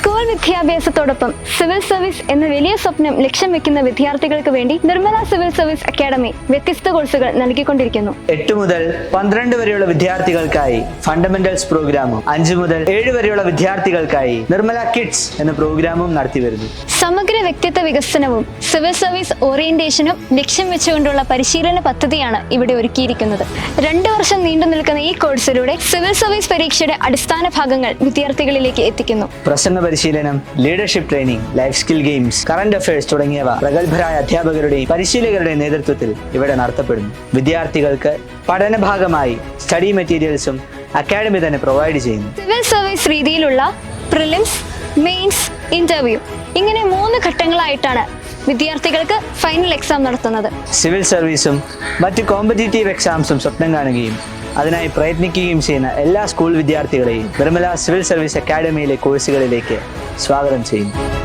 School വിദ്യാഭ്യാസത്തോടൊപ്പം civil service എന്ന വലിയ സ്വപ്നം ലക്ഷ്യം വെക്കുന്ന വിദ്യാർത്ഥികൾക്ക് വേണ്ടി നിർമ്മല സിവിൽ സർവീസ് അക്കാദമി വ്യത്യസ്ത കോഴ്സുകൾ നൽകിക്കൊണ്ടിരിക്കുന്നു. 8 മുതൽ 12 വരെയുള്ള വിദ്യാർത്ഥികൾക്കായി ഫണ്ടമെന്റൽസ് പ്രോഗ്രാമും 5 മുതൽ 7 വരെയുള്ള വിദ്യാർത്ഥികൾക്കായി നിർമ്മല കിഡ്സ് എന്ന പ്രോഗ്രാമും നടത്തിവരുന്നു. സമഗ്ര വ്യക്തിത്വ വികസനവും സിവിൽ സർവീസ് ഓറിയന്റേഷനും ലക്ഷ്യം വെച്ചുകൊണ്ടുള്ള പരിശീലന പദ്ധതിയാണ് ഇവിടെ ഒരുക്കിയിരിക്കുന്നത്. 2 വർഷം നീണ്ടു നിൽക്കുന്ന ഈ കോഴ്സിലൂടെ സിവിൽ സർവീസ് പരീക്ഷയുടെ അടിസ്ഥാന ഭാഗങ്ങൾ വിദ്യാർത്ഥികളിലേക്ക് എത്തിക്കുന്നു. പ്രസംഗ പരിശീലനം, leadership training, life skill games, current affairs തുടങ്ങിയവ പ്രഗത്ഭരായ അധ്യാപകരുടെയും പരിശീലകരുടെയും നേതൃത്വത്തിൽ ഇവിടെ നടത്തപ്പെടുന്നു. വിദ്യാർത്ഥികൾക്ക് പഠന ഭാഗമായി സ്റ്റഡി മെറ്റീരിയൽസും അക്കാദമി തന്നെ പ്രൊവൈഡ് ചെയ്യുന്നു. സിവിൽ സർവീസ് രീതിയിലുള്ള പ്രിലിംസ്, മെയിൻസ്, ഇന്റർവ്യൂ ഇങ്ങനെ 3 ഘട്ടങ്ങളായിട്ടാണ് വിദ്യാർത്ഥികൾക്ക് ഫൈനൽ എക്സാം നടത്തുന്നത്. സിവിൽ സർവീസും മറ്റ് കോമ്പറ്റീറ്റീവ് എക്സാംസും സ്വപ്നം കാണുകയും അതിനായി പ്രയത്നിക്കുകയും ചെയ്യുന്ന എല്ലാ സ്കൂൾ വിദ്യാർത്ഥികളെയും നിർമ്മല സിവിൽ സർവീസ് അക്കാദമിയിലെ കോഴ്സുകളിലേക്ക് സ്വാഗതം ചെയ്യുന്നു.